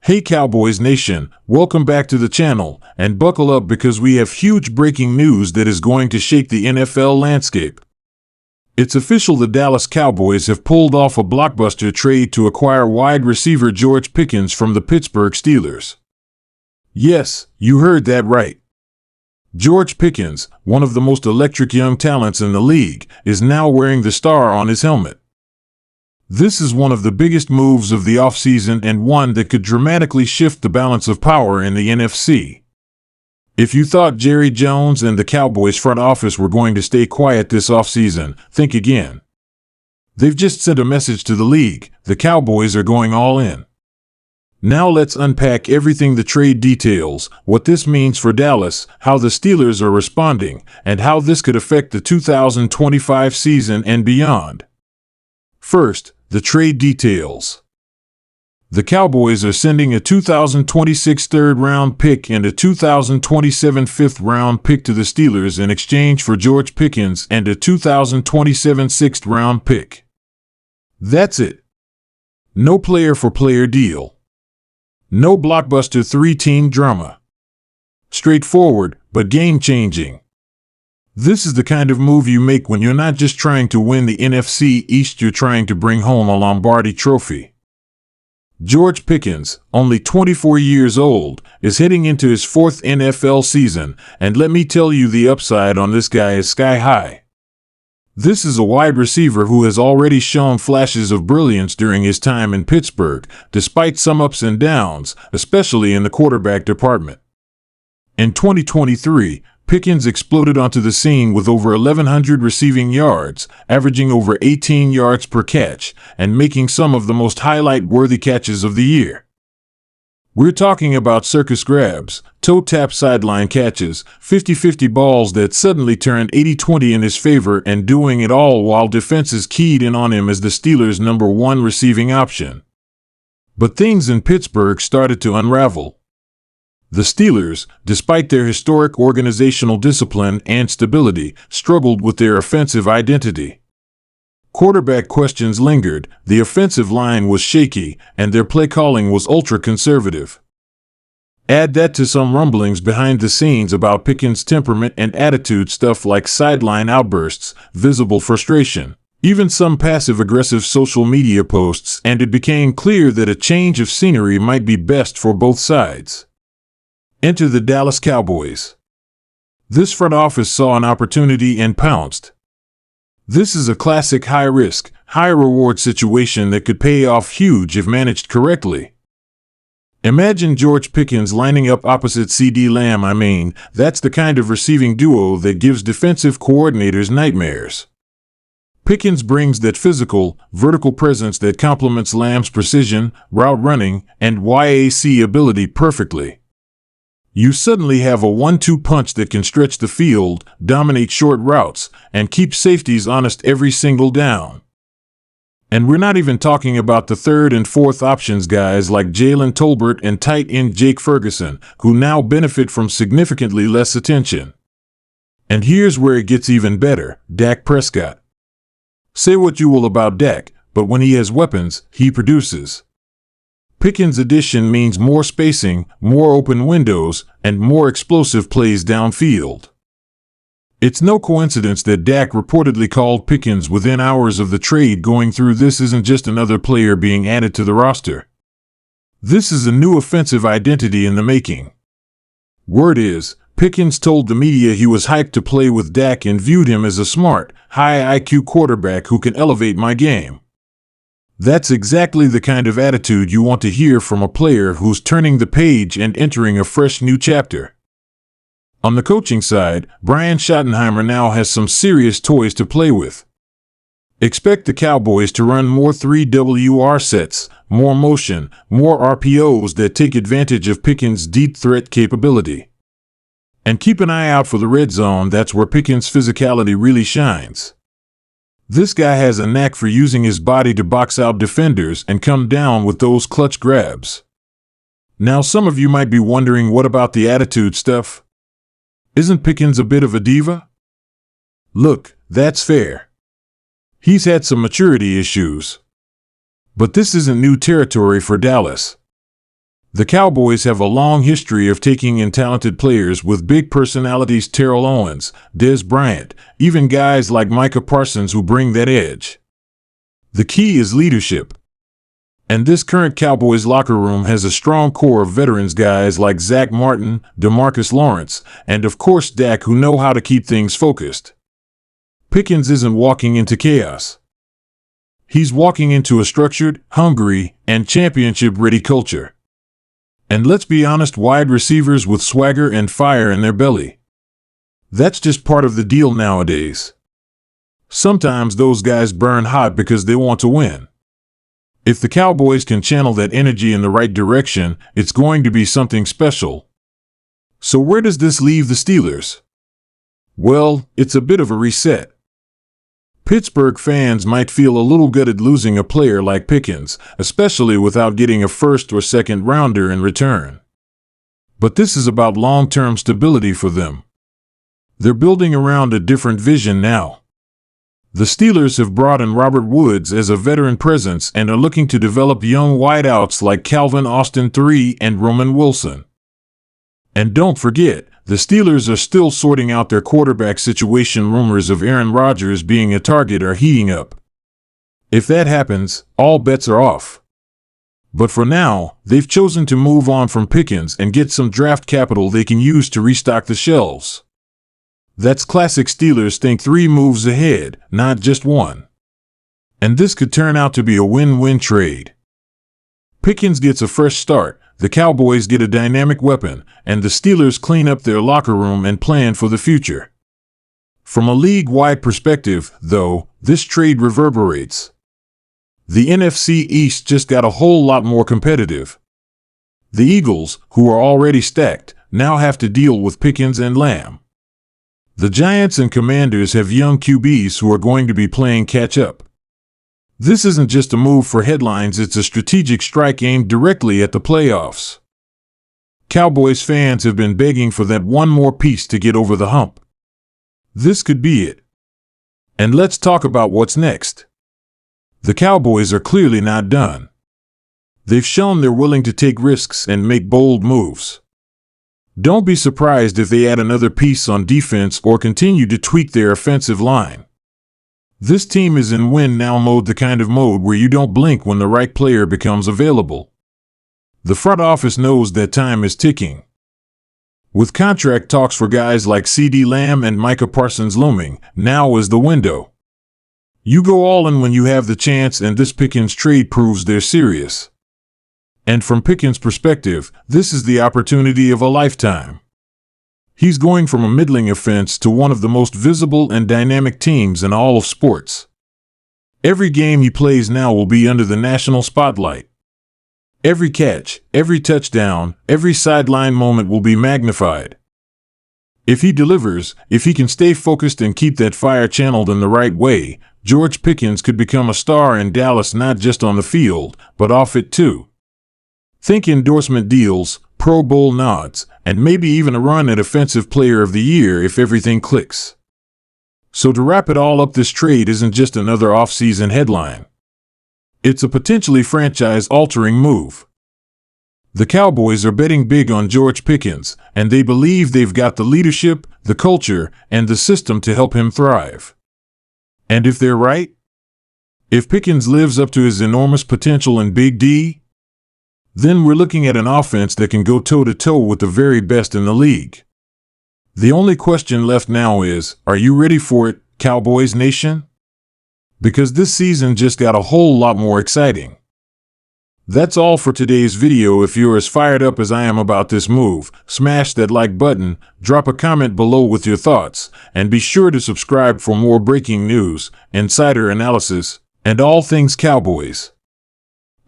Hey Cowboys Nation, welcome back to the channel, and buckle up because we have huge breaking news that is going to shake the NFL landscape. It's official, the Dallas Cowboys have pulled off a blockbuster trade to acquire wide receiver George Pickens from the Pittsburgh Steelers. Yes, you heard that right. George Pickens, one of the most electric young talents in the league, is now wearing the star on his helmet. This is one of the biggest moves of the offseason and one that could dramatically shift the balance of power in the NFC. If you thought Jerry Jones and the Cowboys front office were going to stay quiet this offseason, think again. They've just sent a message to the league: the Cowboys are going all in. Now let's unpack everything: the trade details, what this means for Dallas, how the Steelers are responding, and how this could affect the 2025 season and beyond. First, the trade details. The Cowboys are sending a 2026 third-round pick and a 2027 fifth-round pick to the Steelers in exchange for George Pickens and a 2027 sixth-round pick. That's it. No player-for-player deal. No blockbuster three-team drama. Straightforward, but game-changing. This is the kind of move you make when you're not just trying to win the NFC East, you're trying to bring home a Lombardi trophy. George Pickens, only 24 years old, is heading into his fourth NFL season, and let me tell you, the upside on this guy is sky high. This is a wide receiver who has already shown flashes of brilliance during his time in Pittsburgh, despite some ups and downs, especially in the quarterback department. In 2023, Pickens exploded onto the scene with over 1,100 receiving yards, averaging over 18 yards per catch, and making some of the most highlight-worthy catches of the year. We're talking about circus grabs, toe-tap sideline catches, 50-50 balls that suddenly turned 80-20 in his favor, and doing it all while defenses keyed in on him as the Steelers' number one receiving option. But things in Pittsburgh started to unravel. The Steelers, despite their historic organizational discipline and stability, struggled with their offensive identity. Quarterback questions lingered, the offensive line was shaky, and their play calling was ultra-conservative. Add that to some rumblings behind the scenes about Pickens' temperament and attitude, stuff like sideline outbursts, visible frustration, even some passive-aggressive social media posts, and it became clear that a change of scenery might be best for both sides. Enter the Dallas Cowboys. This front office saw an opportunity and pounced. This is a classic high-risk, high-reward situation that could pay off huge if managed correctly. Imagine George Pickens lining up opposite CeeDee Lamb. That's the kind of receiving duo that gives defensive coordinators nightmares. Pickens brings that physical, vertical presence that complements Lamb's precision, route running, and YAC ability perfectly. You suddenly have a 1-2 punch that can stretch the field, dominate short routes, and keep safeties honest every single down. And we're not even talking about the third and fourth options, guys like Jalen Tolbert and tight end Jake Ferguson, who now benefit from significantly less attention. And here's where it gets even better: Dak Prescott. Say what you will about Dak, but when he has weapons, he produces. Pickens' addition means more spacing, more open windows, and more explosive plays downfield. It's no coincidence that Dak reportedly called Pickens within hours of the trade going through. This isn't just another player being added to the roster. This is a new offensive identity in the making. Word is, Pickens told the media he was hyped to play with Dak and viewed him as a smart, high IQ quarterback who can elevate my game. That's exactly the kind of attitude you want to hear from a player who's turning the page and entering a fresh new chapter. On the coaching side, Brian Schottenheimer now has some serious toys to play with. Expect the Cowboys to run more 3WR sets, more motion, more RPOs that take advantage of Pickens' deep threat capability. And keep an eye out for the red zone. That's where Pickens' physicality really shines. This guy has a knack for using his body to box out defenders and come down with those clutch grabs. Now some of you might be wondering, what about the attitude stuff? Isn't Pickens a bit of a diva? Look, that's fair. He's had some maturity issues. But this isn't new territory for Dallas. The Cowboys have a long history of taking in talented players with big personalities: Terrell Owens, Dez Bryant, even guys like Micah Parsons who bring that edge. The key is leadership. And this current Cowboys locker room has a strong core of veterans, guys like Zach Martin, DeMarcus Lawrence, and of course Dak, who know how to keep things focused. Pickens isn't walking into chaos. He's walking into a structured, hungry, and championship-ready culture. And let's be honest, wide receivers with swagger and fire in their belly. That's just part of the deal nowadays. Sometimes those guys burn hot because they want to win. If the Cowboys can channel that energy in the right direction, it's going to be something special. So where does this leave the Steelers? Well, it's a bit of a reset. Pittsburgh fans might feel a little gutted losing a player like Pickens, especially without getting a first or second rounder in return. But this is about long-term stability for them. They're building around a different vision now. The Steelers have brought in Robert Woods as a veteran presence and are looking to develop young wideouts like Calvin Austin III and Roman Wilson. And don't forget, the Steelers are still sorting out their quarterback situation. Rumors of Aaron Rodgers being a target are heating up. If that happens, all bets are off. But for now, they've chosen to move on from Pickens and get some draft capital they can use to restock the shelves. That's classic Steelers: think 3 moves ahead, not just one. And this could turn out to be a win-win trade. Pickens gets a fresh start, the Cowboys get a dynamic weapon, and the Steelers clean up their locker room and plan for the future. From a league-wide perspective, though, this trade reverberates. The NFC East just got a whole lot more competitive. The Eagles, who are already stacked, now have to deal with Pickens and Lamb. The Giants and Commanders have young QBs who are going to be playing catch-up. This isn't just a move for headlines, it's a strategic strike aimed directly at the playoffs. Cowboys fans have been begging for that one more piece to get over the hump. This could be it. And let's talk about what's next. The Cowboys are clearly not done. They've shown they're willing to take risks and make bold moves. Don't be surprised if they add another piece on defense or continue to tweak their offensive line. This team is in win-now mode, the kind of mode where you don't blink when the right player becomes available. The front office knows that time is ticking. With contract talks for guys like CeeDee Lamb and Micah Parsons looming, now is the window. You go all in when you have the chance, and this Pickens trade proves they're serious. And from Pickens' perspective, this is the opportunity of a lifetime. He's going from a middling offense to one of the most visible and dynamic teams in all of sports. Every game he plays now will be under the national spotlight. Every catch, every touchdown, every sideline moment will be magnified. If he delivers, if he can stay focused and keep that fire channeled in the right way, George Pickens could become a star in Dallas, not just on the field, but off it too. Think endorsement deals, Pro Bowl nods, and maybe even a run at Offensive Player of the Year if everything clicks. So to wrap it all up, this trade isn't just another offseason headline. It's a potentially franchise-altering move. The Cowboys are betting big on George Pickens, and they believe they've got the leadership, the culture, and the system to help him thrive. And if they're right, if Pickens lives up to his enormous potential in Big D, then we're looking at an offense that can go toe-to-toe with the very best in the league. The only question left now is, are you ready for it, Cowboys Nation? Because this season just got a whole lot more exciting. That's all for today's video. If you're as fired up as I am about this move, smash that like button, drop a comment below with your thoughts, and be sure to subscribe for more breaking news, insider analysis, and all things Cowboys.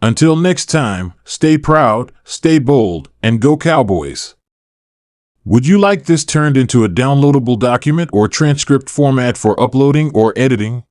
Until next time, stay proud, stay bold, and go Cowboys. Would you like this turned into a downloadable document or transcript format for uploading or editing?